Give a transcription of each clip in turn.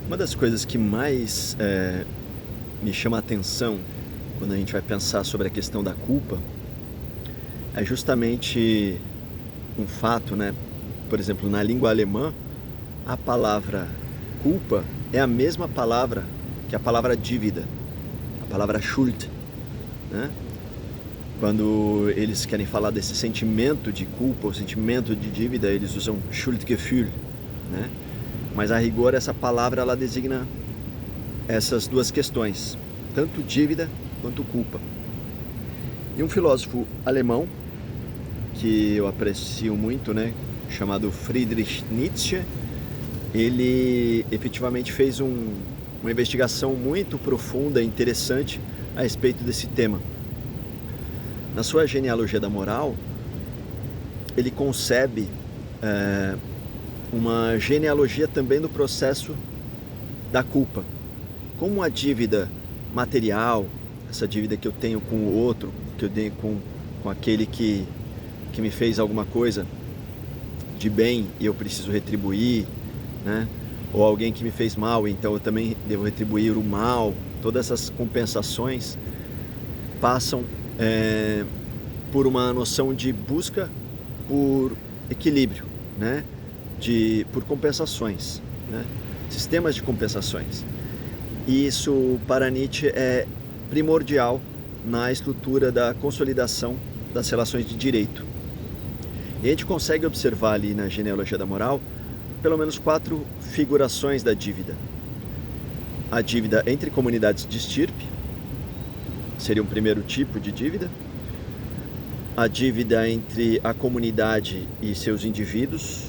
Uma das coisas que mais me chama a atenção quando a gente vai pensar sobre a questão da culpa é justamente um fato, né? Por exemplo, na língua alemã, a palavra culpa é a mesma palavra que a palavra dívida, a palavra Schuld, né? Quando eles querem falar desse sentimento de culpa, o sentimento de dívida, eles usam Schuldgefühl, né? Mas a rigor essa palavra ela designa essas duas questões, tanto dívida quanto culpa. E um filósofo alemão que eu aprecio muito, né, chamado Friedrich Nietzsche, ele efetivamente fez uma investigação muito profunda e interessante a respeito desse tema. Na sua genealogia da moral, ele concebe uma genealogia também do processo da culpa. Como a dívida material, essa dívida que eu tenho com o outro, que eu tenho com aquele que me fez alguma coisa de bem e eu preciso retribuir, né? Ou alguém que me fez mal, então eu também devo retribuir o mal. Todas essas compensações passam por uma noção de busca por equilíbrio, né? Por compensações, né? Sistemas de compensações. E isso, para Nietzsche, é primordial na estrutura da consolidação das relações de direito. E a gente consegue observar ali na genealogia da moral pelo menos 4 figurações da dívida. A dívida entre comunidades de estirpe seria um primeiro tipo de dívida. A dívida entre a comunidade e seus indivíduos,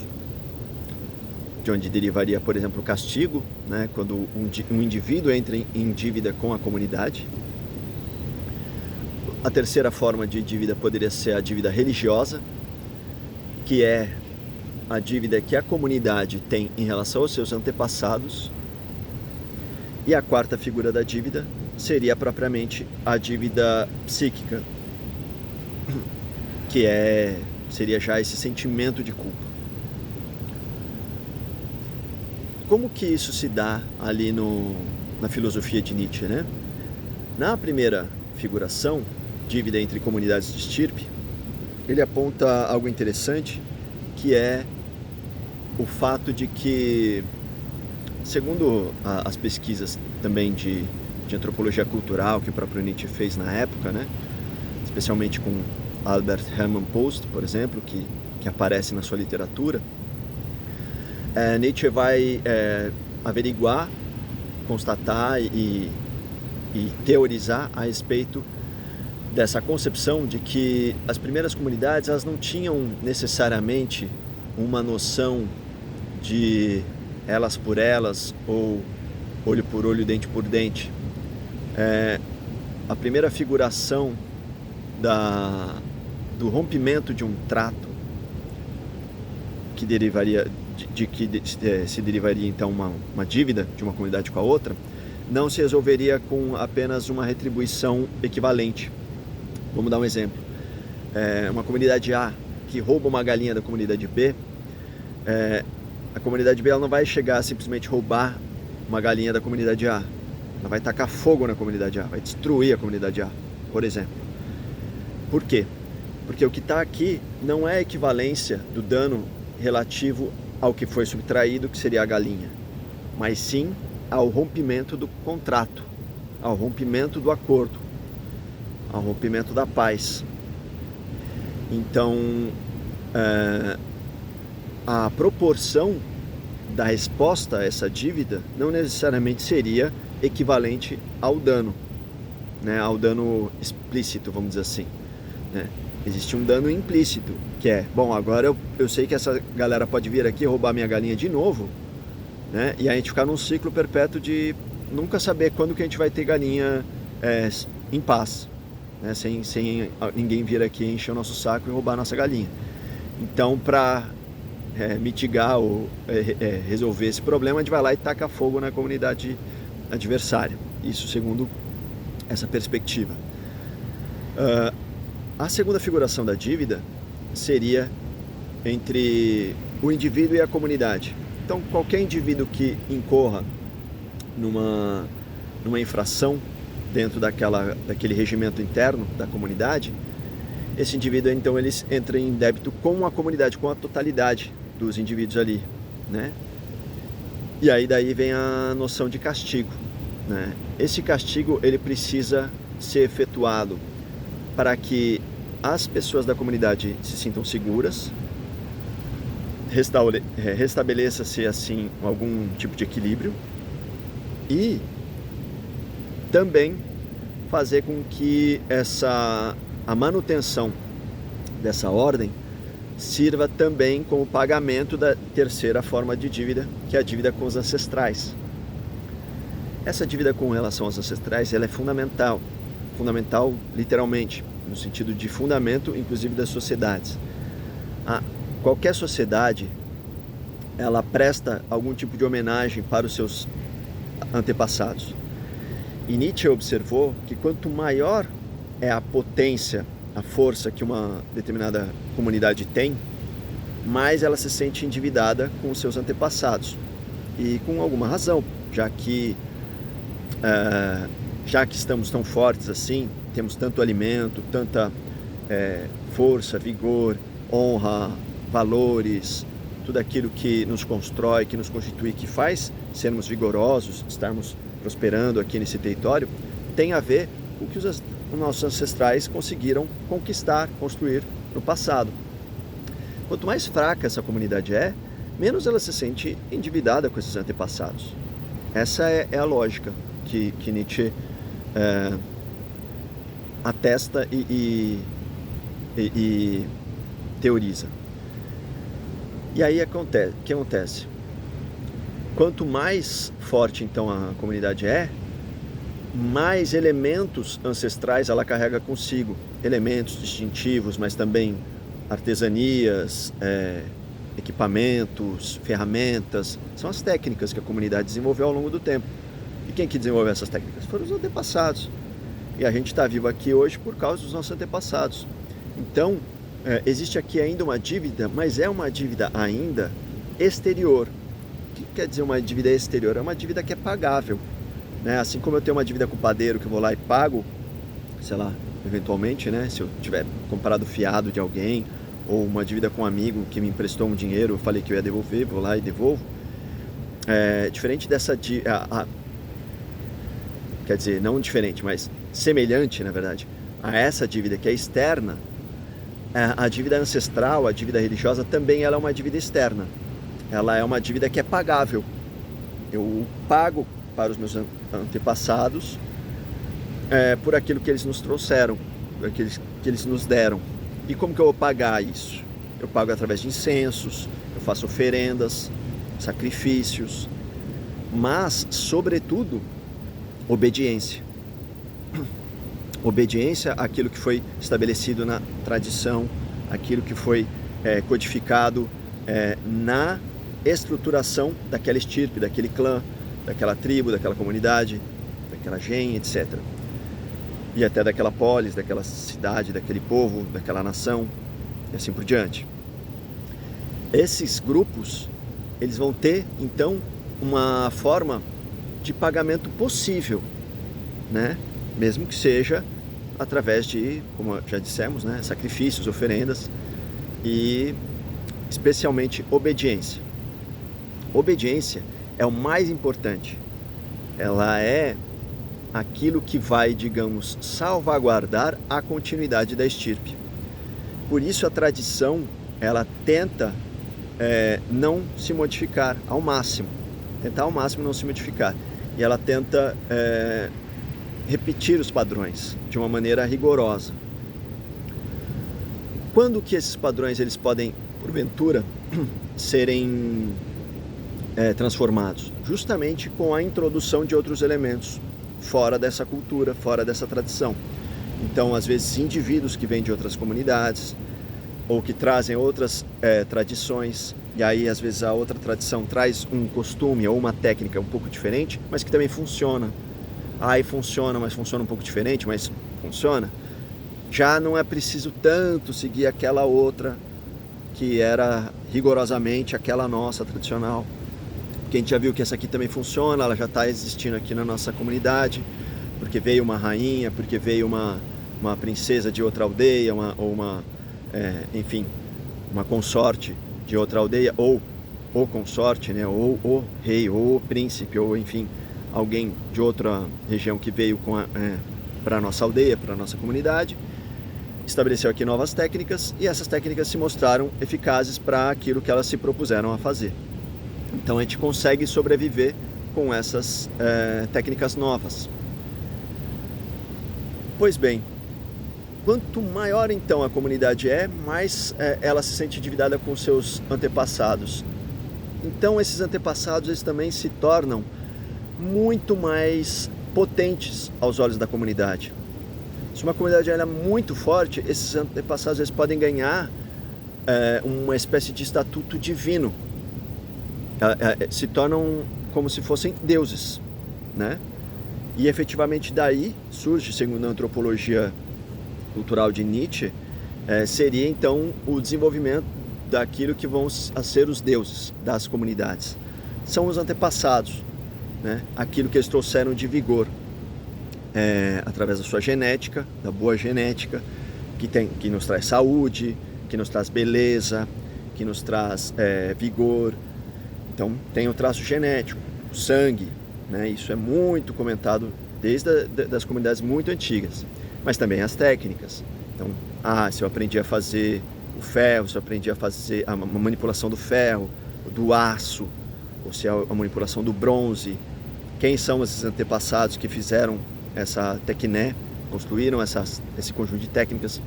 de onde derivaria, por exemplo, o castigo, né, quando um indivíduo entra em dívida com a comunidade. A terceira forma de dívida poderia ser a dívida religiosa, que é a dívida que a comunidade tem em relação aos seus antepassados. E a quarta figura da dívida seria propriamente a dívida psíquica, que seria já esse sentimento de culpa. Como que isso se dá ali na filosofia de Nietzsche, né? Na primeira figuração, dívida entre comunidades de estirpe, ele aponta algo interessante, que é o fato de que, segundo as pesquisas também de antropologia cultural que o próprio Nietzsche fez na época, né? Especialmente com Albert Hermann Post, por exemplo, que aparece na sua literatura, Nietzsche vai averiguar, constatar e teorizar a respeito dessa concepção de que as primeiras comunidades elas não tinham necessariamente uma noção de elas por elas ou olho por olho, dente por dente. A primeira figuração do rompimento de um trato que derivaria se derivaria então uma dívida de uma comunidade com a outra, não se resolveria com apenas uma retribuição equivalente. Vamos dar um exemplo. Uma comunidade A que rouba uma galinha da comunidade B, a comunidade B ela não vai chegar a simplesmente roubar uma galinha da comunidade A. Ela vai tacar fogo na comunidade A, vai destruir a comunidade A, por exemplo. Por quê? Porque o que está aqui não é a equivalência do dano relativo ao que foi subtraído, que seria a galinha, mas sim ao rompimento do contrato, ao rompimento do acordo, ao rompimento da paz. Então, a proporção da resposta a essa dívida não necessariamente seria equivalente ao dano, né, ao dano explícito, vamos dizer assim, né? Existe um dano implícito, que é, bom, agora eu sei que essa galera pode vir aqui roubar minha galinha de novo, né? E a gente ficar num ciclo perpétuo de nunca saber quando que a gente vai ter galinha em paz, né? Sem ninguém vir aqui encher o nosso saco e roubar a nossa galinha. Então, para mitigar ou resolver esse problema, a gente vai lá e taca fogo na comunidade adversária. Isso segundo essa perspectiva. A segunda figuração da dívida seria entre o indivíduo e a comunidade. Então, qualquer indivíduo que incorra numa infração dentro daquele regimento interno da comunidade, esse indivíduo então ele entra em débito com a comunidade, com a totalidade dos indivíduos ali, né? E aí daí vem a noção de castigo, né? Esse castigo ele precisa ser efetuado para que as pessoas da comunidade se sintam seguras, restabeleça-se assim algum tipo de equilíbrio e também fazer com que a manutenção dessa ordem sirva também como pagamento da terceira forma de dívida, que é a dívida com os ancestrais. Essa dívida com relação aos ancestrais, ela é fundamental literalmente, no sentido de fundamento, inclusive das sociedades. Qualquer sociedade, ela presta algum tipo de homenagem para os seus antepassados. E Nietzsche observou que quanto maior é a potência, a força que uma determinada comunidade tem, mais ela se sente endividada com os seus antepassados. E com alguma razão, já que estamos tão fortes assim, temos tanto alimento, tanta força, vigor, honra, valores, tudo aquilo que nos constrói, que nos constitui, que faz sermos vigorosos, estarmos prosperando aqui nesse território, tem a ver com o que os nossos ancestrais conseguiram conquistar, construir no passado. Quanto mais fraca essa comunidade é, menos ela se sente endividada com esses antepassados. Essa é a lógica que Nietzsche atesta e teoriza. E aí o que acontece? Quanto mais forte então a comunidade é, mais elementos ancestrais ela carrega consigo, elementos distintivos, mas também artesanias, equipamentos, ferramentas, são as técnicas que a comunidade desenvolveu ao longo do tempo. E quem que desenvolveu essas técnicas? Foram os antepassados. E a gente está vivo aqui hoje por causa dos nossos antepassados. Então, existe aqui ainda uma dívida, mas é uma dívida ainda exterior. O que quer dizer uma dívida exterior? É uma dívida que é pagável, né? Assim como eu tenho uma dívida com o padeiro que eu vou lá e pago, sei lá, eventualmente, né? Se eu tiver comprado fiado de alguém, ou uma dívida com um amigo que me emprestou um dinheiro, eu falei que eu ia devolver, vou lá e devolvo. Diferente dessa dívida, quer dizer, não diferente, mas semelhante, na verdade, a essa dívida que é externa, a dívida ancestral, a dívida religiosa, também ela é uma dívida externa. Ela é uma dívida que é pagável. Eu pago para os meus antepassados por aquilo que eles nos trouxeram, por aquilo que eles nos deram. E como que eu vou pagar isso? Eu pago através de incensos, eu faço oferendas, sacrifícios, mas, sobretudo, obediência. Obediência àquilo que foi estabelecido na tradição, aquilo que foi codificado na estruturação daquela estirpe, daquele clã, daquela tribo, daquela comunidade, daquela gen, etc. E até daquela polis, daquela cidade, daquele povo, daquela nação, e assim por diante. Esses grupos, eles vão ter, então, uma forma de pagamento possível, né? Mesmo que seja através de, como já dissemos, né, sacrifícios, oferendas e especialmente obediência. Obediência é o mais importante. Ela é aquilo que vai, digamos, salvaguardar a continuidade da estirpe. Por isso a tradição, ela tenta não se modificar ao máximo. Tentar ao máximo não se modificar. E ela tenta repetir os padrões de uma maneira rigorosa. Quando que esses padrões eles podem, porventura, serem transformados? Justamente com a introdução de outros elementos fora dessa cultura, fora dessa tradição. Então, às vezes, indivíduos que vêm de outras comunidades ou que trazem outras tradições, e aí, às vezes, a outra tradição traz um costume ou uma técnica um pouco diferente, mas que também funciona. Aí funciona, mas funciona um pouco diferente, mas funciona. Já não é preciso tanto seguir aquela outra que era rigorosamente aquela nossa tradicional, que a gente já viu que essa aqui também funciona, ela já está existindo aqui na nossa comunidade, porque veio uma rainha, porque veio uma princesa de outra aldeia, enfim, uma consorte de outra aldeia, ou o consorte, né, ou o rei, ou o príncipe, ou enfim, alguém de outra região que veio para a nossa aldeia, para a nossa comunidade, estabeleceu aqui novas técnicas, e essas técnicas se mostraram eficazes para aquilo que elas se propuseram a fazer. Então a gente consegue sobreviver com essas técnicas novas. Pois bem, quanto maior então a comunidade mais ela se sente endividada com seus antepassados. Então esses antepassados eles também se tornam muito mais potentes aos olhos da comunidade. Se uma comunidade ela é muito forte, esses antepassados eles podem ganhar uma espécie de estatuto divino. Se tornam como se fossem deuses, né? E efetivamente daí surge, segundo a antropologia cultural de Nietzsche, seria então o desenvolvimento daquilo que vão a ser os deuses das comunidades. São os antepassados, né? Aquilo que eles trouxeram de vigor, através da sua genética, da boa genética, que nos traz saúde, que nos traz beleza, que nos traz vigor. Então tem o traço genético, o sangue, né? Isso é muito comentado desde das comunidades muito antigas, mas também as técnicas. Então, se eu aprendi a fazer o ferro, se eu aprendi a fazer a manipulação do ferro, do aço, ou se é a manipulação do bronze, quem são esses antepassados que fizeram essa tecné, construíram esse conjunto de técnicas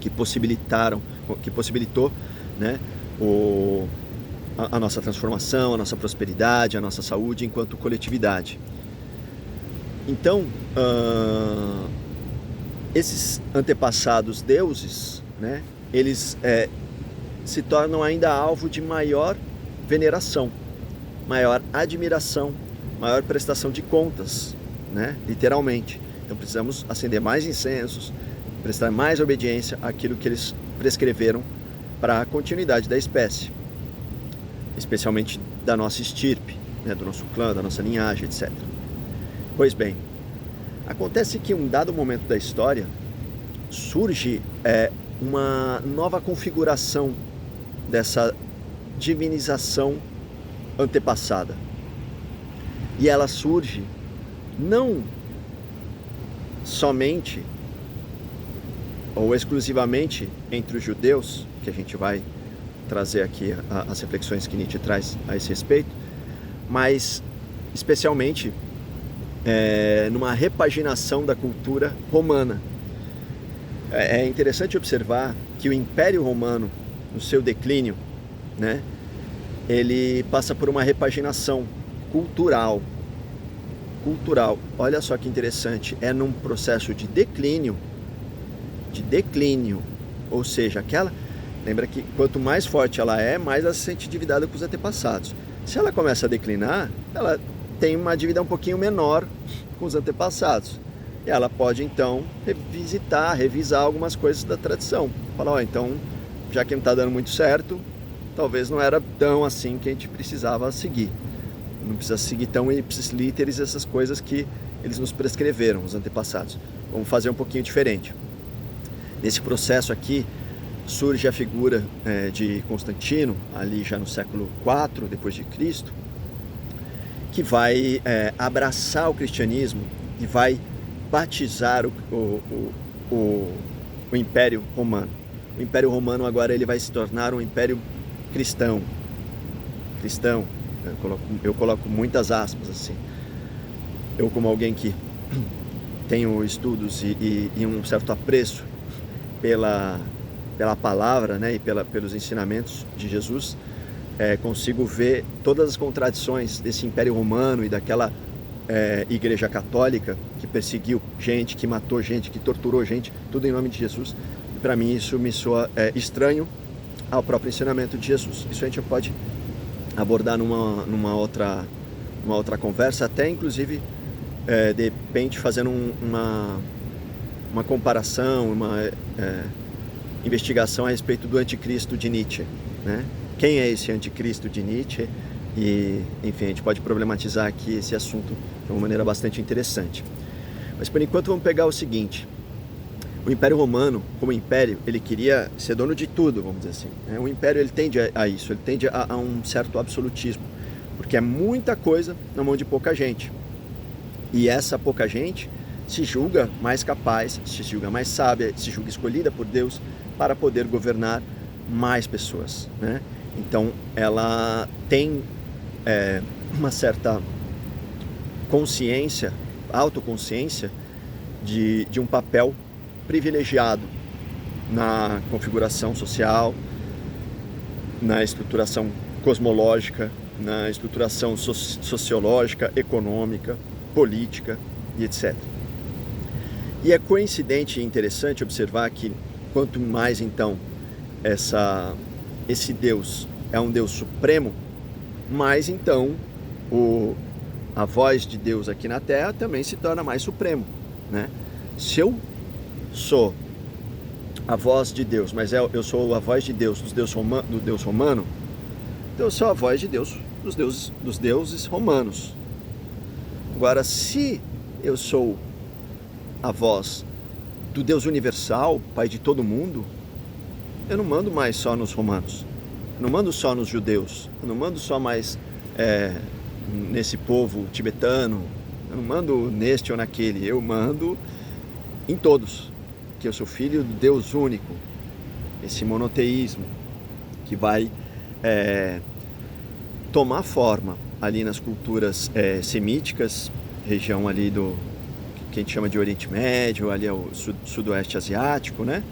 que possibilitou, né, a nossa transformação, a nossa prosperidade, a nossa saúde enquanto coletividade. Então, esses antepassados deuses, né, eles se tornam ainda alvo de maior veneração, maior admiração, maior prestação de contas, né, literalmente. Então precisamos acender mais incensos, prestar mais obediência àquilo que eles prescreveram para a continuidade da espécie, especialmente da nossa estirpe, né, do nosso clã, da nossa linhagem, etc. Pois bem, acontece que em um dado momento da história surge uma nova configuração dessa divinização antepassada. E ela surge não somente ou exclusivamente entre os judeus, que a gente vai trazer aqui as reflexões que Nietzsche traz a esse respeito, mas especialmente numa repaginação da cultura romana. É interessante observar que o Império Romano, no seu declínio, né, ele passa por uma repaginação cultural. Olha só que interessante, é num processo de declínio, ou seja, lembra que quanto mais forte ela mais ela se sente endividada com os antepassados. Se ela começa a declinar, ela tem uma dívida um pouquinho menor com os antepassados. E ela pode então revisar algumas coisas da tradição. Falar, então, já que não está dando muito certo, talvez não era tão assim que a gente precisava seguir. Não precisa seguir tão ipsis literis essas coisas que eles nos prescreveram, os antepassados. Vamos fazer um pouquinho diferente. Nesse processo aqui, surge a figura de Constantino, ali já no século IV depois de Cristo, que vai abraçar o cristianismo e vai batizar o Império Romano. O Império Romano agora ele vai se tornar um Império cristão. Eu coloco muitas aspas assim. Eu, como alguém que tenho estudos e um certo apreço pela palavra, né, e pelos ensinamentos de Jesus, consigo ver todas as contradições desse Império Romano e daquela Igreja Católica que perseguiu gente, que matou gente, que torturou gente, tudo em nome de Jesus. Para mim isso me soa estranho ao próprio ensinamento de Jesus. Isso a gente pode abordar numa outra conversa, até inclusive de repente fazendo uma comparação, uma investigação a respeito do anticristo de Nietzsche, né? Quem é esse anticristo de Nietzsche? E, enfim, a gente pode problematizar aqui esse assunto de uma maneira bastante interessante. Mas por enquanto vamos pegar o seguinte: o Império Romano, como império, ele queria ser dono de tudo, vamos dizer assim. O império ele tende a isso, ele tende a um certo absolutismo, porque é muita coisa na mão de pouca gente. E essa pouca gente se julga mais capaz, se julga mais sábia, se julga escolhida por Deus para poder governar mais pessoas, né? Então ela tem uma certa consciência, autoconsciência de um papel privilegiado na configuração social, na estruturação cosmológica, na estruturação sociológica, econômica, política e etc. E é coincidente e interessante observar que quanto mais então esse Deus é um Deus supremo, mais então a voz de Deus aqui na Terra também se torna mais supremo, né? Se eu sou a voz de Deus, mas eu sou a voz de Deus do Deus romano, então eu sou a voz de Deus dos deuses romanos. Agora, se eu sou a voz do Deus universal, Pai de todo mundo, eu não mando mais só nos romanos, eu não mando só nos judeus, eu não mando só mais nesse povo tibetano, eu não mando neste ou naquele, eu mando em todos, que eu sou filho do Deus único, esse monoteísmo que vai tomar forma ali nas culturas semíticas, região ali que a gente chama de Oriente Médio, ali é o sudoeste asiático, né?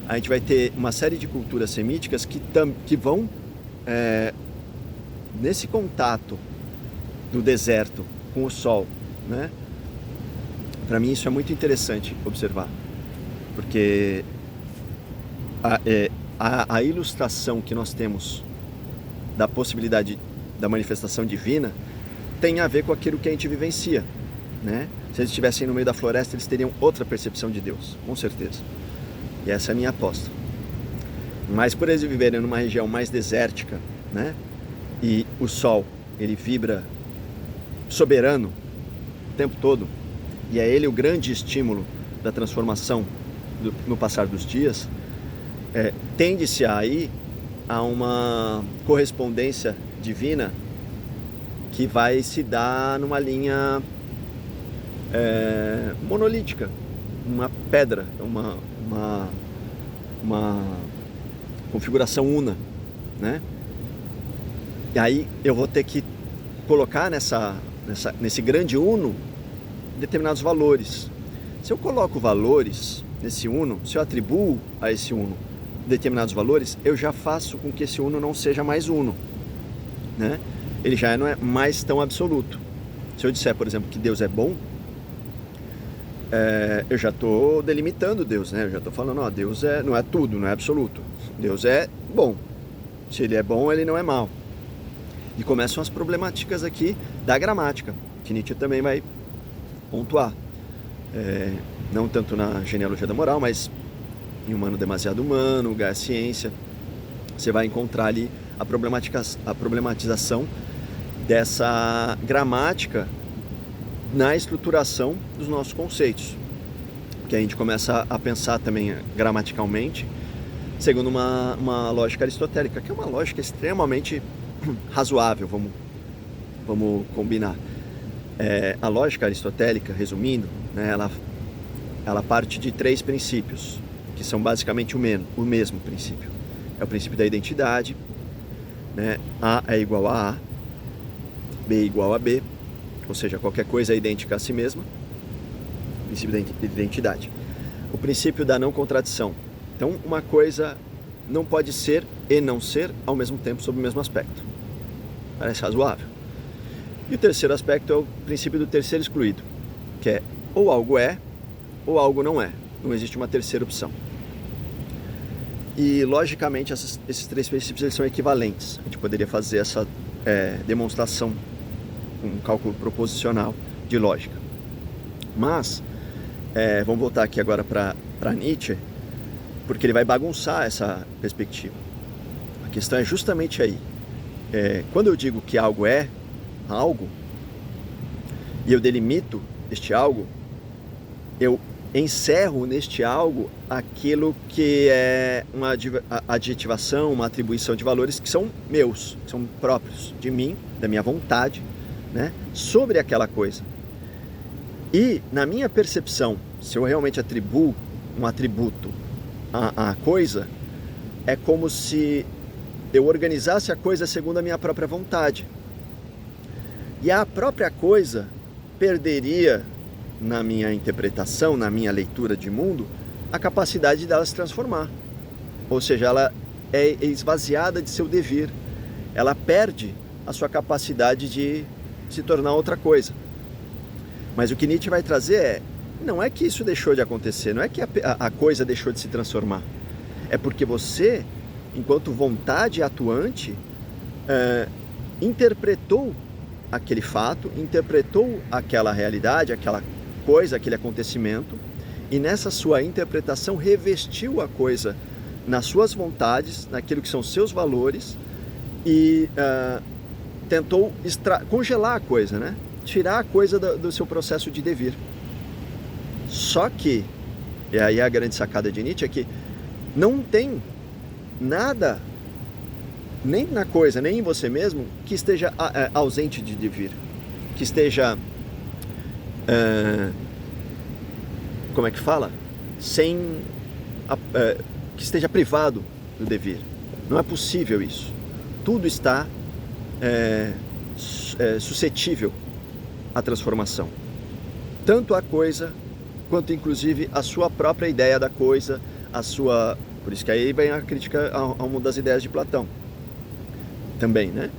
A gente vai ter uma série de culturas semíticas que vão nesse contato do deserto com o sol, né? Para mim isso é muito interessante observar, porque a ilustração que nós temos da possibilidade da manifestação divina tem a ver com aquilo que a gente vivencia, né? Se eles estivessem no meio da floresta, eles teriam outra percepção de Deus, com certeza. E essa é a minha aposta. Mas por eles viverem numa região mais desértica, né? E o sol, ele vibra soberano o tempo todo, e é ele o grande estímulo da transformação no passar dos dias, tende-se aí a uma correspondência divina que vai se dar numa linha monolítica, uma pedra, uma configuração una, né? E aí eu vou ter que colocar nesse grande uno determinados valores. Se eu coloco valores nesse uno, se eu atribuo a esse uno determinados valores, eu já faço com que esse uno não seja mais uno, né? Ele já não é mais tão absoluto. Se eu disser, por exemplo, que Deus é bom, eu já estou delimitando Deus, né? Eu já estou falando, Deus não é tudo, não é absoluto. Deus é bom. Se ele é bom, ele não é mau. E começam as problemáticas aqui da gramática, que Nietzsche também vai pontuar. Não tanto na genealogia da moral, mas em Humano Demasiado Humano, Gaia Ciência, você vai encontrar ali a problematização dessa gramática na estruturação dos nossos conceitos, que a gente começa a pensar também gramaticalmente segundo uma lógica aristotélica, que é uma lógica extremamente razoável, vamos combinar. A lógica aristotélica, resumindo, né, ela parte de 3 princípios, que são basicamente o mesmo princípio. É o princípio da identidade, né? A é igual a A, B é igual a B, ou seja, qualquer coisa é idêntica a si mesma. Princípio da identidade. O princípio da não contradição. Então, uma coisa não pode ser e não ser ao mesmo tempo sob o mesmo aspecto. Parece razoável. E o terceiro aspecto é o princípio do terceiro excluído, que é ou algo é ou algo não é. Não existe uma terceira opção. E, logicamente, esses 3 princípios eles são equivalentes. A gente poderia fazer essa demonstração com um cálculo proposicional de lógica. Mas, vamos voltar aqui agora para Nietzsche, porque ele vai bagunçar essa perspectiva. A questão é justamente aí. quando eu digo que algo é algo, e eu delimito este algo, eu encerro neste algo aquilo que é uma adjetivação, uma atribuição de valores que são meus, que são próprios de mim, da minha vontade, né, sobre aquela coisa. E na minha percepção, se eu realmente atribuo um atributo à coisa, é como se eu organizasse a coisa segundo a minha própria vontade. E a própria coisa perderia, na minha interpretação, na minha leitura de mundo, a capacidade dela se transformar. Ou seja, ela é esvaziada de seu devir. Ela perde a sua capacidade de se tornar outra coisa. Mas o que Nietzsche vai trazer não é que isso deixou de acontecer, não é que a coisa deixou de se transformar. É porque você, enquanto vontade atuante, interpretou aquele fato, interpretou aquela realidade, aquela coisa, aquele acontecimento, e nessa sua interpretação revestiu a coisa nas suas vontades, naquilo que são seus valores, e tentou congelar a coisa, né? Tirar a coisa do seu processo de devir. Só que, e aí a grande sacada de Nietzsche é que não tem nada, nem na coisa, nem em você mesmo, que esteja ausente de devir, que esteja, como é que fala? Que esteja privado do devir. Não é possível isso. Tudo está suscetível à transformação. Tanto a coisa, quanto inclusive a sua própria ideia da coisa, por isso que aí vem a crítica a uma das ideias de Platão. Também, né?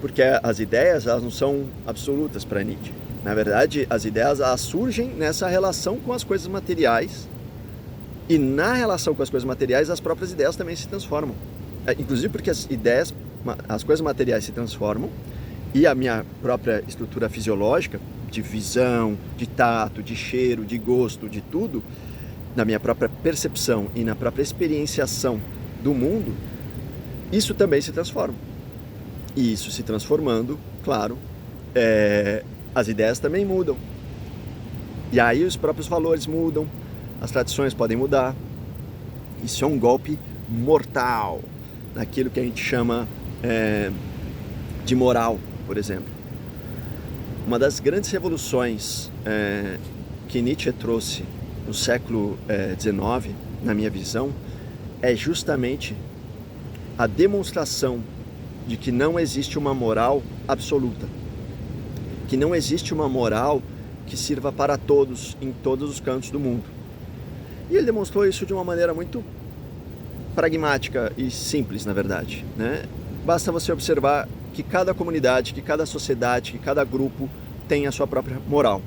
Porque as ideias, elas não são absolutas para Nietzsche. Na verdade, as ideias, elas surgem nessa relação com as coisas materiais, e na relação com as coisas materiais, as próprias ideias também se transformam. Inclusive porque as coisas materiais se transformam, e a minha própria estrutura fisiológica, de visão, de tato, de cheiro, de gosto, de tudo, na minha própria percepção e na própria experienciação do mundo, isso também se transforma. E isso se transformando, claro, as ideias também mudam. E aí os próprios valores mudam, as tradições podem mudar. Isso é um golpe mortal naquilo que a gente chama de moral, por exemplo. Uma das grandes revoluções que Nietzsche trouxe no século XIX, na minha visão, é justamente a demonstração de que não existe uma moral absoluta, que não existe uma moral que sirva para todos, em todos os cantos do mundo. E ele demonstrou isso de uma maneira muito pragmática e simples, na verdade, né? Basta você observar que cada comunidade, que cada sociedade, que cada grupo tem a sua própria moral.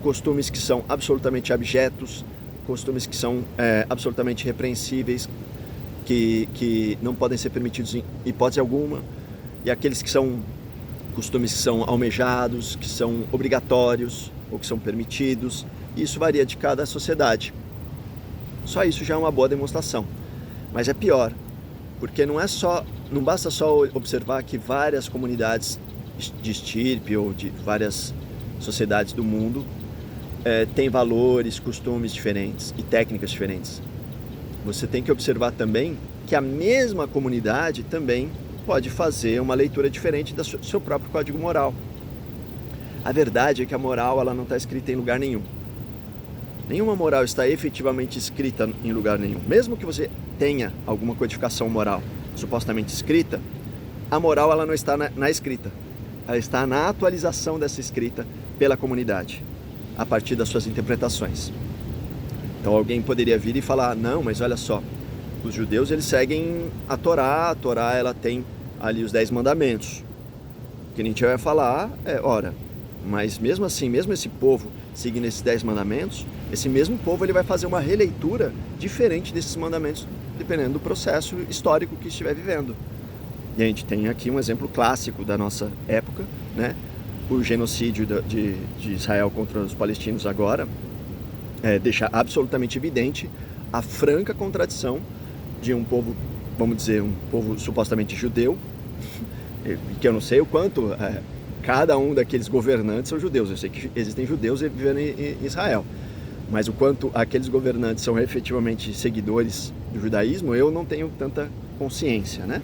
Costumes que são absolutamente abjetos, costumes que são absolutamente repreensíveis, que não podem ser permitidos em hipótese alguma, e aqueles que são costumes que são almejados, que são obrigatórios ou que são permitidos. Isso varia de cada sociedade. Só isso já é uma boa demonstração. Mas é pior, porque não basta só observar que várias comunidades de estirpe ou de várias sociedades do mundo têm valores, costumes diferentes e técnicas diferentes. Você tem que observar também que a mesma comunidade também pode fazer uma leitura diferente do seu próprio código moral. A verdade é que a moral ela não está escrita em lugar nenhum. Nenhuma moral está efetivamente escrita em lugar nenhum. Mesmo que você tenha alguma codificação moral supostamente escrita, a moral ela não está na escrita. Ela está na atualização dessa escrita pela comunidade, a partir das suas interpretações. Então alguém poderia vir e falar, não, mas olha só, os judeus eles seguem a Torá ela tem ali os 10 mandamentos. O que Nietzsche vai falar ora, mas mesmo assim, mesmo esse povo seguindo esses 10 mandamentos, esse mesmo povo ele vai fazer uma releitura diferente desses mandamentos, dependendo do processo histórico que estiver vivendo. E a gente tem aqui um exemplo clássico da nossa época, né? O genocídio de Israel contra os palestinos agora deixa absolutamente evidente a franca contradição de um povo, vamos dizer, um povo supostamente judeu, que eu não sei o quanto cada um daqueles governantes são judeus. Eu sei que existem judeus vivendo em Israel, mas o quanto aqueles governantes são efetivamente seguidores do judaísmo, eu não tenho tanta consciência, né?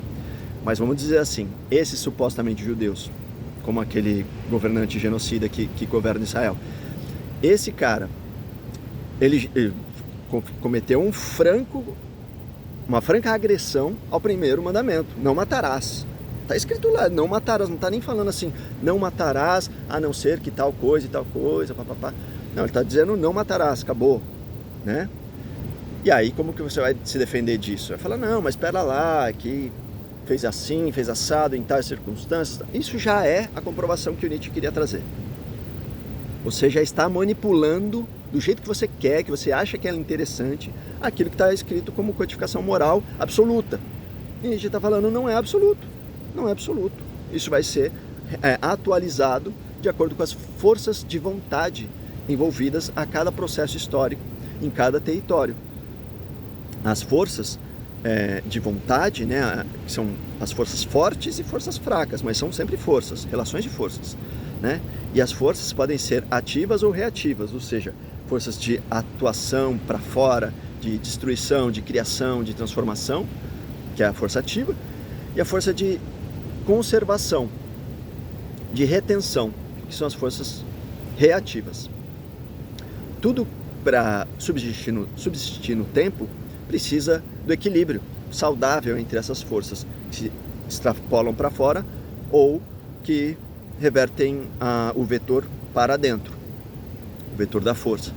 Mas vamos dizer assim, esses supostamente judeus, como aquele governante genocida que governa Israel, esse cara, ele cometeu uma franca agressão ao primeiro mandamento: não matarás. Está escrito lá, não matarás, não está nem falando assim, não matarás, a não ser que tal coisa e tal coisa, papapá. Não, ele está dizendo não matarás, acabou, né? E aí, como que você vai se defender disso? Vai falar, não, mas espera lá, que fez assim, fez assado, em tais circunstâncias. Isso já é a comprovação que o Nietzsche queria trazer. Você já está manipulando do jeito que você quer, que você acha que é interessante, aquilo que está escrito como codificação moral absoluta. E Nietzsche está falando, não é absoluto. Não é absoluto. Isso vai ser atualizado de acordo com as forças de vontade envolvidas a cada processo histórico, em cada território. As forças de vontade, né, que são as forças fortes e forças fracas, mas são sempre forças, relações de forças, né? E as forças podem ser ativas ou reativas, ou seja, forças de atuação para fora, de destruição, de criação, de transformação, que é a força ativa, e a força de conservação, de retenção, que são as forças reativas. Tudo para subsistir no tempo precisa do equilíbrio saudável entre essas forças que se extrapolam para fora ou que revertem o vetor para dentro, o vetor da força.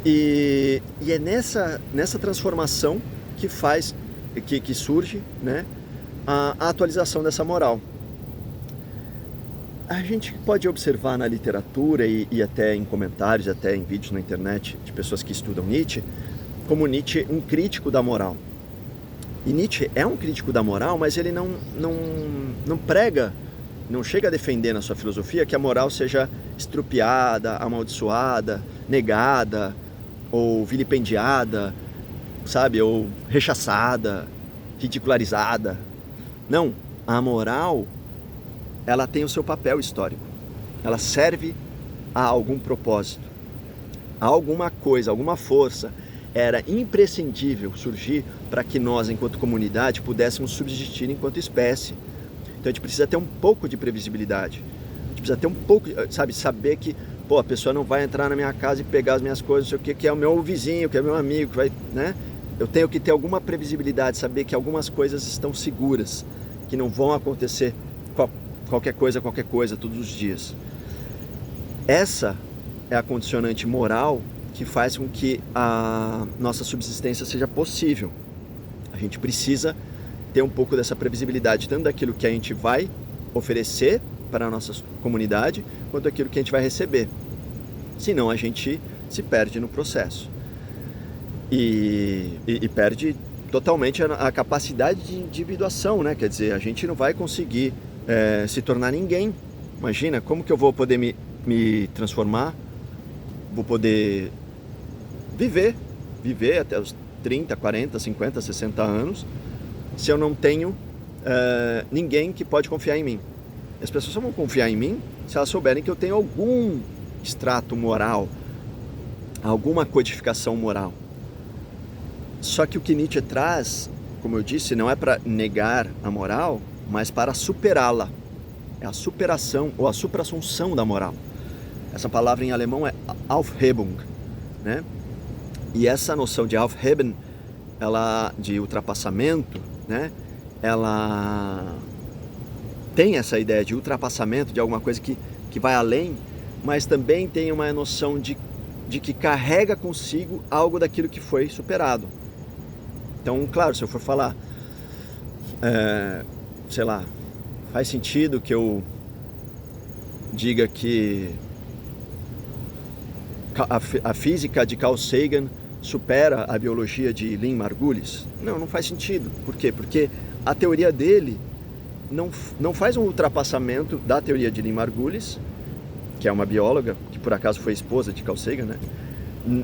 E é nessa transformação que surge, né, a atualização dessa moral. A gente pode observar na literatura e até em comentários, até em vídeos na internet de pessoas que estudam Nietzsche, como Nietzsche um crítico da moral. E Nietzsche é um crítico da moral, mas ele não prega, não chega a defender na sua filosofia que a moral seja estrupiada, amaldiçoada, negada, ou vilipendiada, sabe, ou rechaçada, ridicularizada. Não, a moral, ela tem o seu papel histórico. Ela serve a algum propósito, a alguma coisa, alguma força. Era imprescindível surgir para que nós, enquanto comunidade, pudéssemos subsistir enquanto espécie. Então a gente precisa ter um pouco de previsibilidade. A gente precisa ter um pouco, sabe, saber que, a pessoa não vai entrar na minha casa e pegar as minhas coisas, não sei o que é o meu vizinho, que é o meu amigo, que vai, né? Eu tenho que ter alguma previsibilidade, saber que algumas coisas estão seguras, que não vão acontecer qualquer coisa todos os dias. Essa é a condicionante moral que faz com que a nossa subsistência seja possível. A gente precisa ter um pouco dessa previsibilidade, tanto daquilo que a gente vai oferecer para a nossa comunidade, quanto daquilo que a gente vai receber. Senão a gente se perde no processo. E perde totalmente a capacidade de individuação, né? Quer dizer, a gente não vai conseguir se tornar ninguém. Imagina, como que eu vou poder me transformar? Vou poder viver até os 30, 40, 50, 60 anos, se eu não tenho ninguém que pode confiar em mim. As pessoas só vão confiar em mim se elas souberem que eu tenho algum extrato moral, alguma codificação moral. Só que o que Nietzsche traz, como eu disse, não é para negar a moral, mas para superá-la. É a superação ou a suprassunção da moral. Essa palavra em alemão é Aufhebung, né? E essa noção de Aufheben, de ultrapassamento, né? Ela tem essa ideia de ultrapassamento, de alguma coisa que vai além, mas também tem uma noção de que carrega consigo algo daquilo que foi superado. Então, claro, se eu for falar, sei lá, faz sentido que eu diga que a física de Carl Sagan supera a biologia de Lynn Margulis? Não faz sentido. Por quê? Porque a teoria dele não faz um ultrapassamento da teoria de Lynn Margulis, que é uma bióloga, que por acaso foi esposa de Carl Sagan, né?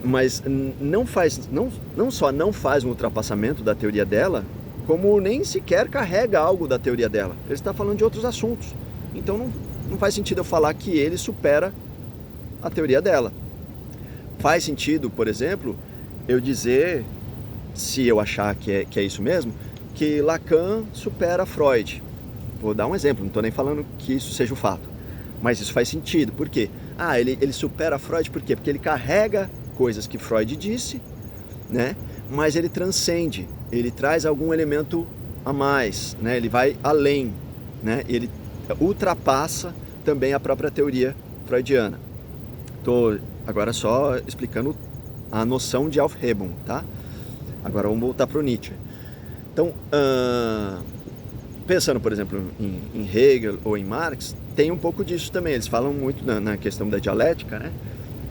Mas não só não faz um ultrapassamento da teoria dela, como nem sequer carrega algo da teoria dela. Ele está falando de outros assuntos. Então não faz sentido eu falar que ele supera a teoria dela. Faz sentido, por exemplo, eu dizer, se eu achar que é isso mesmo, que Lacan supera Freud. Vou dar um exemplo, não estou nem falando que isso seja o fato. Mas isso faz sentido. Por quê? Ele supera Freud por quê? Porque ele carrega coisas que Freud disse, né? Mas ele transcende, ele traz algum elemento a mais, né? Ele vai além, né? Ele ultrapassa também a própria teoria freudiana. Estou agora só explicando a noção de Aufhebung, tá? Agora vamos voltar para o Nietzsche. Então, pensando, por exemplo, em Hegel ou em Marx, tem um pouco disso também. Eles falam muito na questão da dialética, né?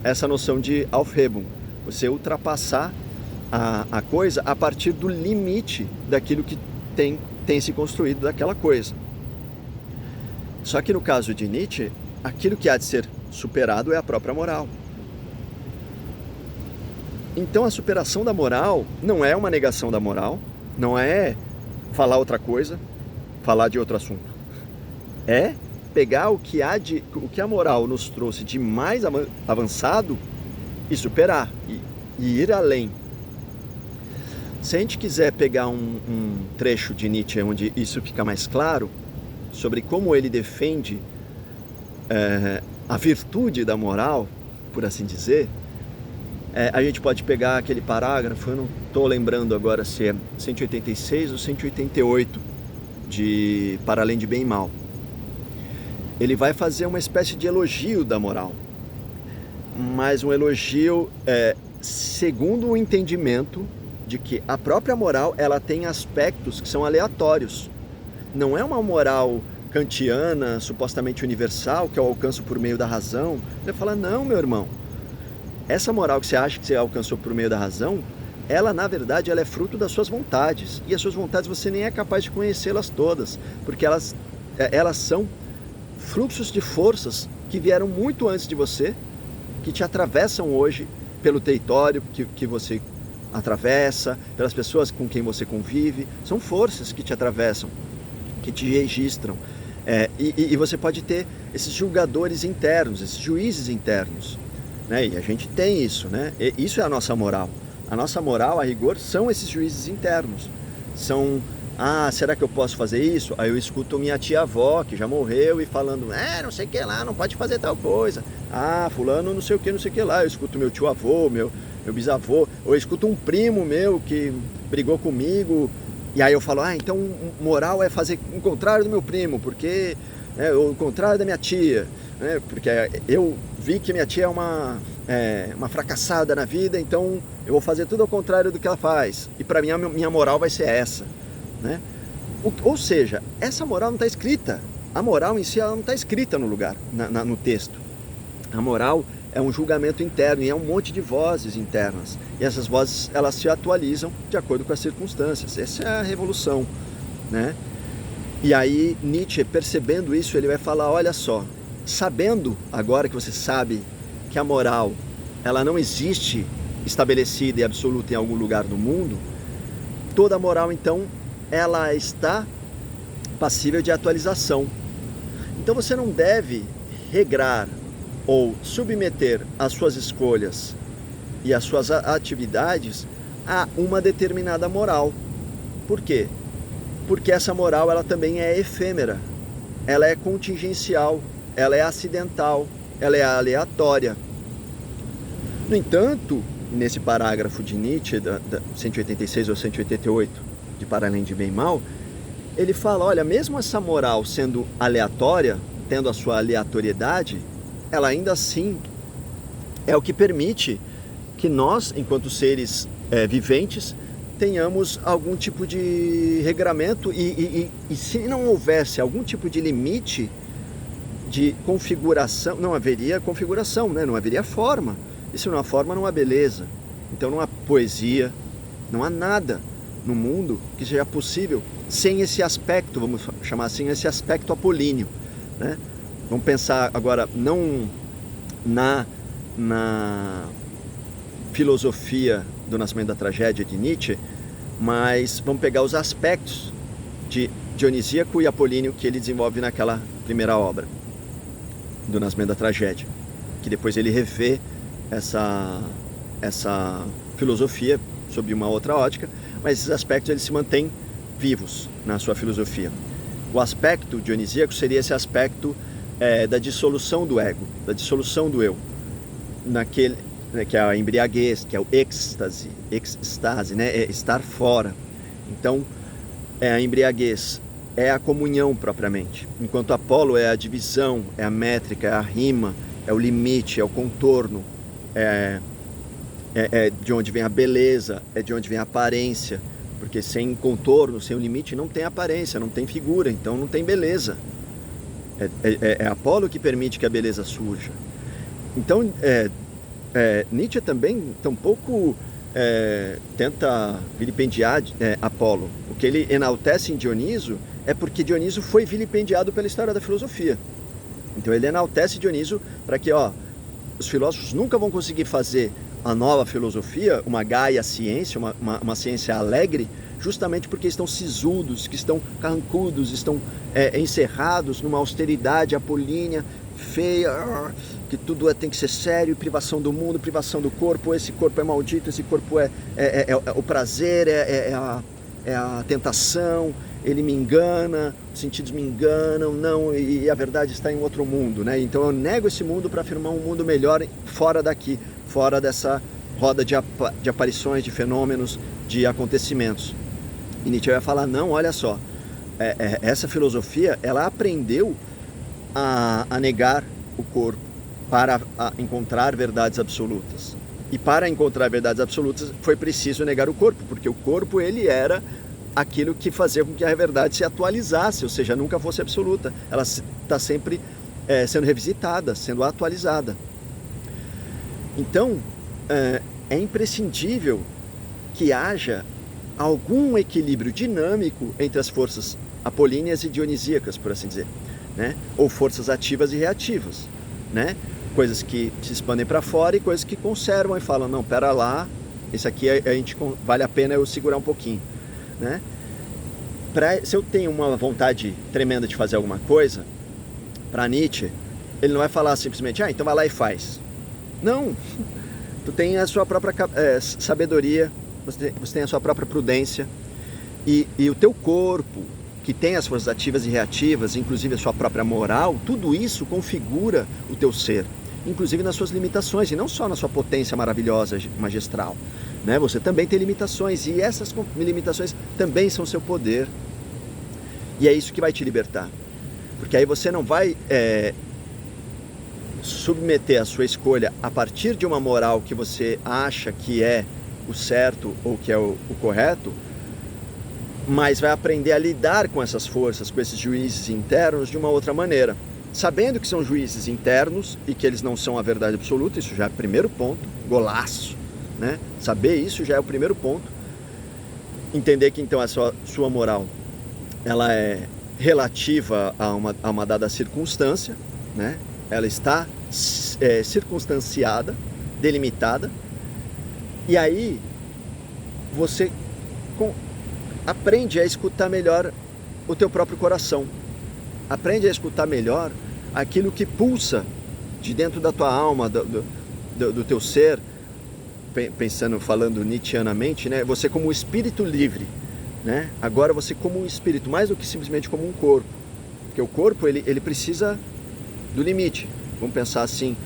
Essa noção de Aufhebung, você ultrapassar a coisa a partir do limite daquilo que tem se construído daquela coisa. Só que no caso de Nietzsche, aquilo que há de ser superado é a própria moral. Então a superação da moral não é uma negação da moral, não é falar outra coisa, falar de outro assunto. É pegar o que a moral nos trouxe de mais avançado e superar, e ir além. Se a gente quiser pegar um trecho de Nietzsche onde isso fica mais claro, sobre como ele defende a virtude da moral, por assim dizer, a gente pode pegar aquele parágrafo, eu não estou lembrando agora se é 186 ou 188, de Para Além de Bem e Mal. Ele vai fazer uma espécie de elogio da moral, mas um elogio segundo o entendimento de que a própria moral ela tem aspectos que são aleatórios. Não é uma moral kantiana, supostamente universal, que eu alcanço por meio da razão. Ele fala, não, meu irmão, essa moral que você acha que você alcançou por meio da razão, ela na verdade ela é fruto das suas vontades, e as suas vontades você nem é capaz de conhecê-las todas, porque elas são fluxos de forças que vieram muito antes de você, que te atravessam hoje pelo território que você atravessa, pelas pessoas com quem você convive. São forças que te atravessam, que te registram, e você pode ter esses julgadores internos, esses juízes internos, né? E a gente tem isso, né? E isso é a nossa moral. A nossa moral, a rigor, são esses juízes internos. São, será que eu posso fazer isso? Aí eu escuto minha tia-avó, que já morreu, e falando, não sei o que lá, não pode fazer tal coisa. Fulano não sei o que lá. Eu escuto meu tio-avô, meu bisavô, ou eu escuto um primo meu que brigou comigo, e aí eu falo, então moral é fazer o contrário do meu primo, porque o contrário da minha tia, né? Porque eu vi que minha tia é uma fracassada na vida, então eu vou fazer tudo ao contrário do que ela faz, e para mim a minha moral vai ser essa, né? Ou seja, essa moral não está escrita, a moral em si ela não está escrita no lugar, no texto. A moral é um julgamento interno e é um monte de vozes internas. E essas vozes, elas se atualizam de acordo com as circunstâncias. Essa é a revolução, né? E aí Nietzsche, percebendo isso, ele vai falar, olha só, sabendo agora que você sabe que a moral, ela não existe estabelecida e absoluta em algum lugar do mundo, toda a moral, então, ela está passível de atualização. Então você não deve regrar ou submeter as suas escolhas e as suas atividades a uma determinada moral. Por quê? Porque essa moral ela também é efêmera, ela é contingencial, ela é acidental, ela é aleatória. No entanto, nesse parágrafo de Nietzsche, da 186 ou 188, de Para Além de Bem e Mal, ele fala, olha, mesmo essa moral sendo aleatória, tendo a sua aleatoriedade, ela ainda assim é o que permite que nós, enquanto seres viventes, tenhamos algum tipo de regramento e se não houvesse algum tipo de limite de configuração, não haveria configuração, né? Não haveria forma. E se não há forma, não há beleza. Então não há poesia, não há nada no mundo que seja possível sem esse aspecto, vamos chamar assim, esse aspecto apolíneo, né? Vamos pensar agora não na filosofia do Nascimento da Tragédia de Nietzsche, mas vamos pegar os aspectos de Dionisíaco e Apolíneo que ele desenvolve naquela primeira obra do Nascimento da Tragédia, que depois ele revê essa filosofia sob uma outra ótica, mas esses aspectos eles se mantêm vivos na sua filosofia. O aspecto dionisíaco seria esse aspecto da dissolução do ego, da dissolução do eu, naquele que é a embriaguez, que é o êxtase, né? É estar fora. Então, a embriaguez é a comunhão propriamente, enquanto Apolo é a divisão, é a métrica, é a rima, é o limite, é o contorno, é de onde vem a beleza, é de onde vem a aparência, porque sem contorno, sem o limite, não tem aparência, não tem figura, então não tem beleza. É Apolo que permite que a beleza surja. Então, Nietzsche também tampouco tenta vilipendiar Apolo. O que ele enaltece em Dioniso é porque Dioniso foi vilipendiado pela história da filosofia. Então ele enaltece Dioniso para que os filósofos nunca vão conseguir fazer a nova filosofia, uma gaia ciência, uma ciência alegre, justamente porque estão sisudos, que estão carrancudos, estão encerrados numa austeridade apolínea, feia, que tudo tem que ser sério, privação do mundo, privação do corpo, esse corpo é maldito, esse corpo é o prazer, é a tentação, ele me engana, os sentidos me enganam, não, e a verdade está em outro mundo, né? Então eu nego esse mundo para afirmar um mundo melhor fora daqui, fora dessa roda de aparições, de fenômenos, de acontecimentos. E Nietzsche vai falar, não, olha só, essa filosofia, ela aprendeu a negar o corpo para encontrar verdades absolutas. E para encontrar verdades absolutas foi preciso negar o corpo, porque o corpo ele era aquilo que fazia com que a verdade se atualizasse, ou seja, nunca fosse absoluta. Ela está sempre sendo revisitada, sendo atualizada. Então, é imprescindível que haja algum equilíbrio dinâmico entre as forças apolíneas e dionisíacas, por assim dizer, né? Ou forças ativas e reativas, né? Coisas que se expandem para fora e coisas que conservam e falam, não, pera lá, isso aqui vale a pena eu segurar um pouquinho, né? Se eu tenho uma vontade tremenda de fazer alguma coisa, para Nietzsche, ele não vai falar simplesmente, então vai lá e faz. Não, tu tem a sua própria sabedoria, você tem a sua própria prudência, e o teu corpo, que tem as forças ativas e reativas, inclusive a sua própria moral, tudo isso configura o teu ser, inclusive nas suas limitações, e não só na sua potência maravilhosa, magistral, né? Você também tem limitações, e essas limitações também são seu poder, e é isso que vai te libertar, porque aí você não vai submeter a sua escolha a partir de uma moral que você acha que é o certo ou que é o correto, mas vai aprender a lidar com essas forças, com esses juízes internos de uma outra maneira, sabendo que são juízes internos e que eles não são a verdade absoluta. Isso já é o primeiro ponto, golaço, né? Saber isso já é o primeiro ponto. Entender que então a sua moral ela é relativa a uma dada circunstância, né? Ela está circunstanciada, delimitada, e aí você aprende a escutar melhor o teu próprio coração, aprende a escutar melhor aquilo que pulsa de dentro da tua alma, do teu ser, falando nietzscheanamente, né? Você como um espírito livre, né? Agora você como um espírito, mais do que simplesmente como um corpo, porque o corpo ele precisa do limite, vamos pensar assim,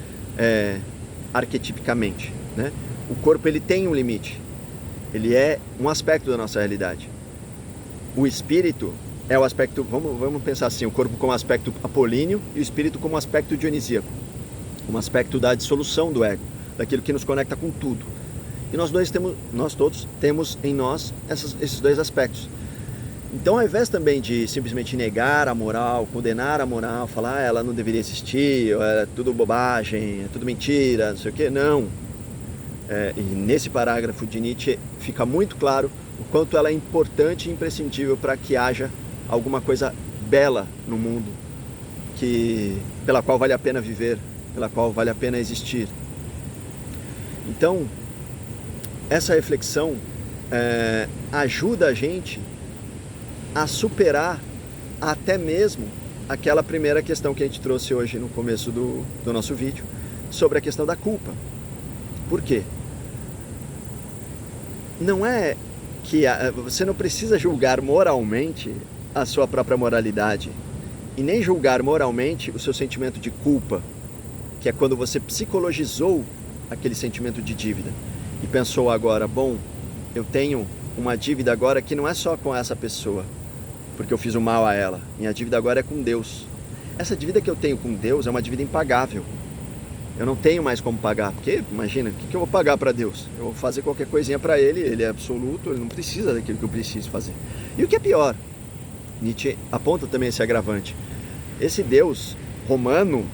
arquetipicamente, né? O corpo ele tem um limite, ele é um aspecto da nossa realidade. O espírito é o aspecto, vamos pensar assim, o corpo como aspecto apolíneo e o espírito como aspecto dionisíaco, um aspecto da dissolução do ego, daquilo que nos conecta com tudo. E nós todos temos em nós esses dois aspectos. Então, ao invés também de simplesmente negar a moral, condenar a moral, falar ela não deveria existir, é tudo bobagem, é tudo mentira, não sei o quê, não. E nesse parágrafo de Nietzsche fica muito claro o quanto ela é importante e imprescindível para que haja alguma coisa bela no mundo, pela qual vale a pena viver, pela qual vale a pena existir. Então, essa reflexão ajuda a gente a superar até mesmo aquela primeira questão que a gente trouxe hoje no começo do nosso vídeo, sobre a questão da culpa. Por quê? Não é que você não precisa julgar moralmente a sua própria moralidade e nem julgar moralmente o seu sentimento de culpa, que é quando você psicologizou aquele sentimento de dívida e pensou agora, bom, eu tenho uma dívida agora que não é só com essa pessoa, porque eu fiz o mal a ela, minha dívida agora é com Deus. Essa dívida que eu tenho com Deus é uma dívida impagável. Eu não tenho mais como pagar, porque imagina, o que eu vou pagar para Deus? Eu vou fazer qualquer coisinha para ele é absoluto, ele não precisa daquilo que eu preciso fazer. E o que é pior, Nietzsche aponta também esse agravante, esse Deus romano,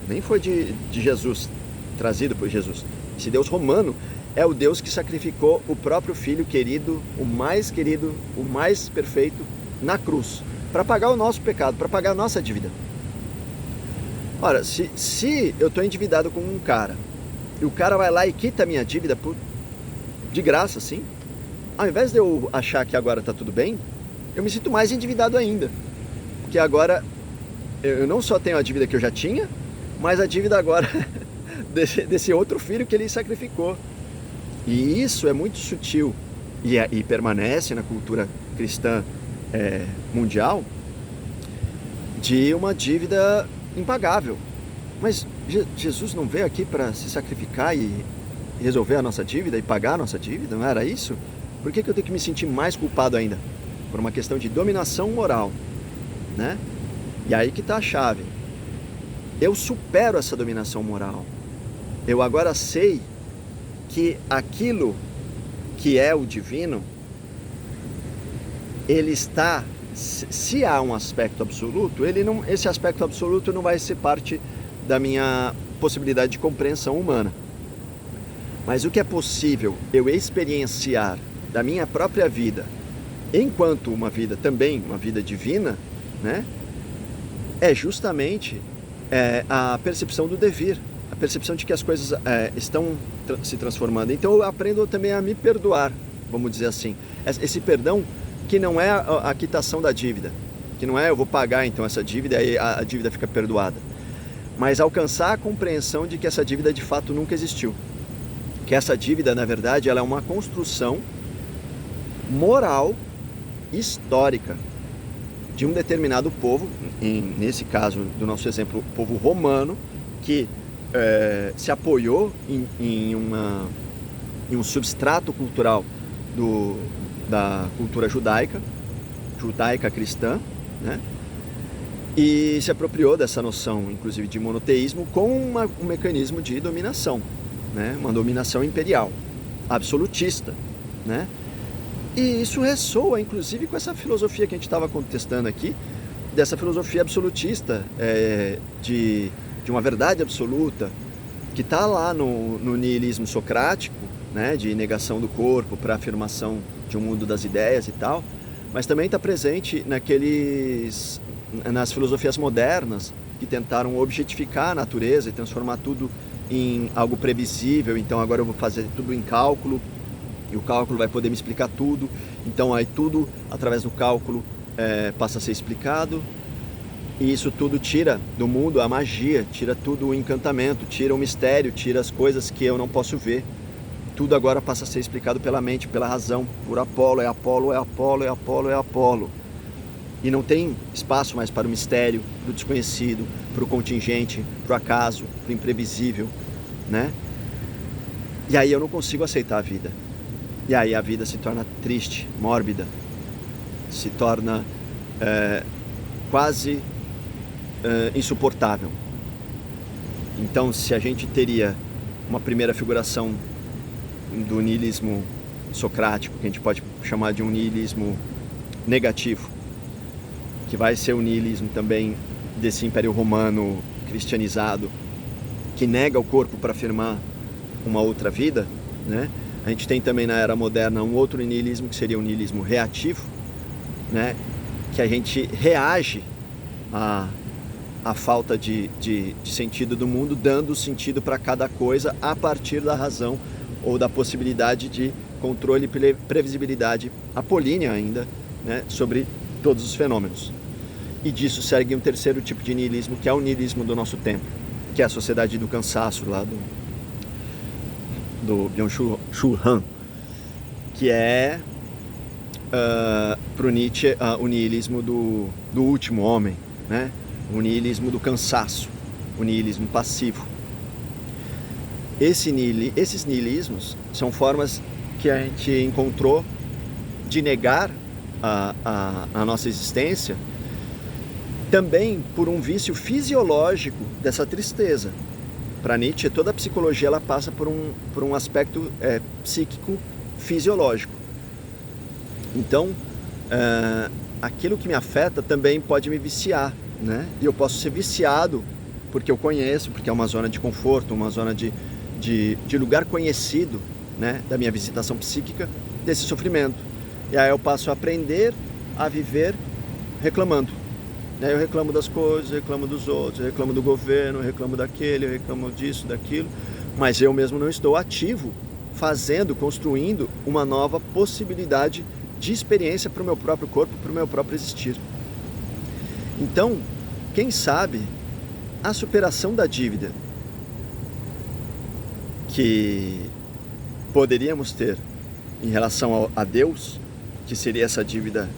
nem foi de Jesus, trazido por Jesus, esse Deus romano é o Deus que sacrificou o próprio Filho querido, o mais perfeito, na cruz, para pagar o nosso pecado, para pagar a nossa dívida. Ora, se eu estou endividado com um cara, e o cara vai lá e quita a minha dívida de graça, assim, ao invés de eu achar que agora está tudo bem, eu me sinto mais endividado ainda. Porque agora eu não só tenho a dívida que eu já tinha, mas a dívida agora desse outro filho que ele sacrificou. E isso é muito sutil e permanece na cultura cristã mundial, de uma dívida impagável. Mas Jesus não veio aqui para se sacrificar e resolver a nossa dívida e pagar a nossa dívida? Não era isso? Por que eu tenho que me sentir mais culpado ainda? Por uma questão de dominação moral, né? E aí que está a chave. Eu supero essa dominação moral. Eu agora sei que aquilo que é o divino, ele está, se há um aspecto absoluto, esse aspecto absoluto não vai ser parte da minha possibilidade de compreensão humana. Mas o que é possível eu experienciar da minha própria vida, enquanto uma vida também, uma vida divina, né, é justamente a percepção do devir, a percepção de que as coisas estão se transformando. Então eu aprendo também a me perdoar, vamos dizer assim. Esse perdão que não é a quitação da dívida, que não é eu vou pagar então essa dívida e a dívida fica perdoada, mas alcançar a compreensão de que essa dívida de fato nunca existiu. Que essa dívida, na verdade, ela é uma construção moral, histórica, de um determinado povo, nesse caso do nosso exemplo, o povo romano, que se apoiou em um substrato cultural da cultura judaica cristã, né? E se apropriou dessa noção, inclusive, de monoteísmo como um mecanismo de dominação, né? Uma dominação imperial, absolutista, né? E isso ressoa, inclusive, com essa filosofia que a gente estava contestando aqui, dessa filosofia absolutista, de uma verdade absoluta, que está lá no niilismo socrático, né, de negação do corpo para afirmação de um mundo das ideias e tal, mas também está presente nas filosofias modernas, que tentaram objetificar a natureza e transformar tudo em algo previsível. Então agora eu vou fazer tudo em cálculo, e o cálculo vai poder me explicar tudo, então aí tudo através do cálculo passa a ser explicado, e isso tudo tira do mundo a magia, tira tudo o encantamento, tira o mistério, tira as coisas que eu não posso ver. Tudo agora passa a ser explicado pela mente, pela razão, por Apolo, é Apolo, é Apolo, é Apolo, é Apolo. E não tem espaço mais para o mistério, para o desconhecido, para o contingente, para o acaso, para o imprevisível, né? E aí eu não consigo aceitar a vida. E aí a vida se torna triste, mórbida, se torna quase insuportável. Então, se a gente teria uma primeira figuração do niilismo socrático, que a gente pode chamar de um niilismo negativo, que vai ser o niilismo também desse Império Romano cristianizado, que nega o corpo para afirmar uma outra vida, né? A gente tem também na era moderna um outro niilismo, que seria o niilismo reativo, né? Que a gente reage a falta de sentido do mundo, dando sentido para cada coisa a partir da razão ou da possibilidade de controle e previsibilidade apolínea ainda, né, sobre todos os fenômenos. E disso segue um terceiro tipo de niilismo, que é o niilismo do nosso tempo, que é a sociedade do cansaço lá do Byung-Chul Han, que é para o Nietzsche o niilismo do último homem, né? O niilismo do cansaço, o niilismo passivo. Esses niilismos são formas que a gente encontrou de negar a nossa existência, também por um vício fisiológico dessa tristeza. Para Nietzsche, toda a psicologia ela passa por um aspecto psíquico fisiológico. Então, aquilo que me afeta também pode me viciar, né? E eu posso ser viciado porque eu conheço, porque é uma zona de conforto, uma zona de lugar conhecido, né, da minha visitação psíquica, desse sofrimento. E aí eu passo a aprender a viver reclamando. Eu reclamo das coisas, eu reclamo dos outros, eu reclamo do governo, eu reclamo daquele, eu reclamo disso, daquilo, mas eu mesmo não estou ativo, construindo uma nova possibilidade de experiência para o meu próprio corpo, para o meu próprio existir. Então, quem sabe, a superação da dívida que poderíamos ter em relação a Deus, que seria essa dívida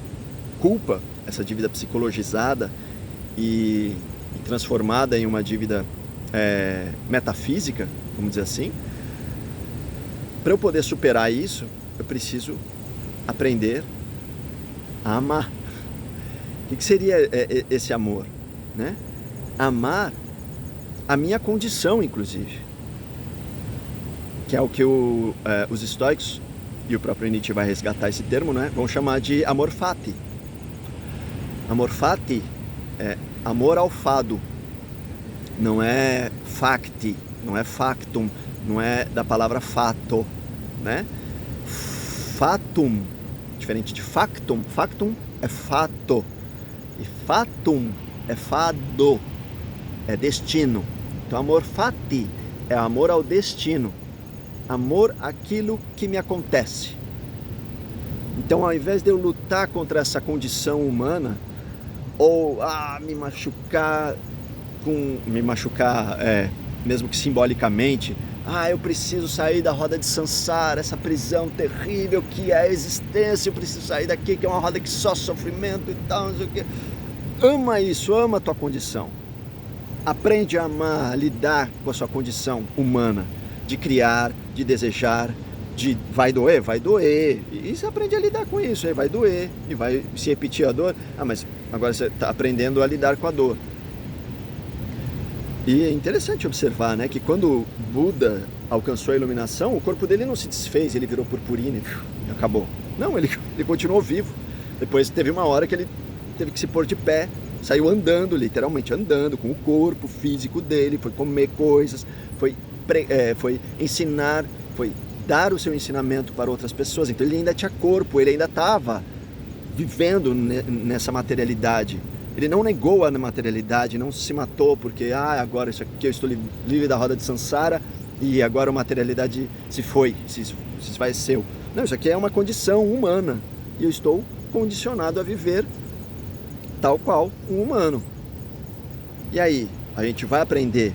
culpa, essa dívida psicologizada e transformada em uma dívida metafísica, vamos dizer assim. Para eu poder superar isso, eu preciso aprender a amar. O que seria esse amor, né? Amar a minha condição, inclusive, que é o que os estoicos e o próprio Nietzsche vai resgatar esse termo, né? Vão chamar de amor fati. Amor fati é amor ao fado, não é facti, não é factum, não é da palavra fato, né? Fatum, diferente de factum, factum é fato e fatum é fado, é destino. Então amor fati é amor ao destino, amor àquilo que me acontece. Então, ao invés de eu lutar contra essa condição humana, ou me machucar, mesmo que simbolicamente, eu preciso sair da roda de Sansara, essa prisão terrível que é a existência, eu preciso sair daqui, que é uma roda que só sofrimento e tal, não sei o quê. Ama isso, ama a tua condição. Aprende a amar, a lidar com a sua condição humana, de criar, de desejar, vai doer? Vai doer. E você aprende a lidar com isso, aí vai doer, e vai se repetir a dor. Mas agora você está aprendendo a lidar com a dor. E é interessante observar, né, que quando Buda alcançou a iluminação, o corpo dele não se desfez, ele virou purpurina e acabou. Não, ele continuou vivo. Depois teve uma hora que ele teve que se pôr de pé, saiu andando, literalmente andando, com o corpo físico dele, foi comer coisas, foi ensinar, foi dar o seu ensinamento para outras pessoas. Então ele ainda tinha corpo, ele ainda estava vivendo nessa materialidade. Ele não negou a materialidade, não se matou porque agora isso aqui eu estou livre da roda de Sansara e agora a materialidade se esvaeceu. Não, isso aqui é uma condição humana e eu estou condicionado a viver tal qual um humano. E aí, a gente vai aprender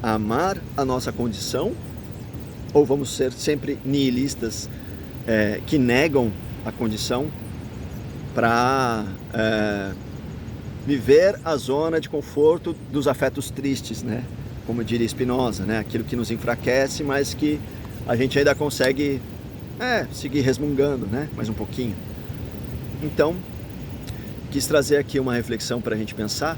a amar a nossa condição, ou vamos ser sempre nihilistas que negam a condição para viver a zona de conforto dos afetos tristes, né? Como diria Spinoza, né? Aquilo que nos enfraquece, mas que a gente ainda consegue seguir resmungando, né? Mais um pouquinho. Então, quis trazer aqui uma reflexão para a gente pensar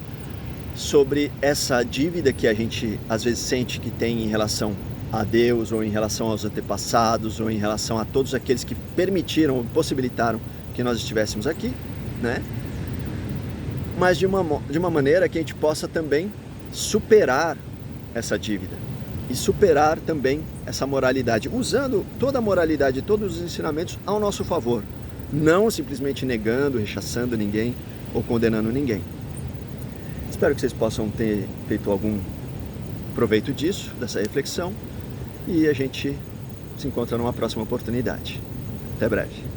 sobre essa dívida que a gente às vezes sente que tem em relação a Deus, ou em relação aos antepassados, ou em relação a todos aqueles que permitiram, possibilitaram que nós estivéssemos aqui, né? Mas de uma maneira que a gente possa também superar essa dívida e superar também essa moralidade, usando toda a moralidade, todos os ensinamentos ao nosso favor, não simplesmente negando, rechaçando ninguém ou condenando ninguém. Espero que vocês possam ter feito algum proveito disso, dessa reflexão, e a gente se encontra numa próxima oportunidade. Até breve.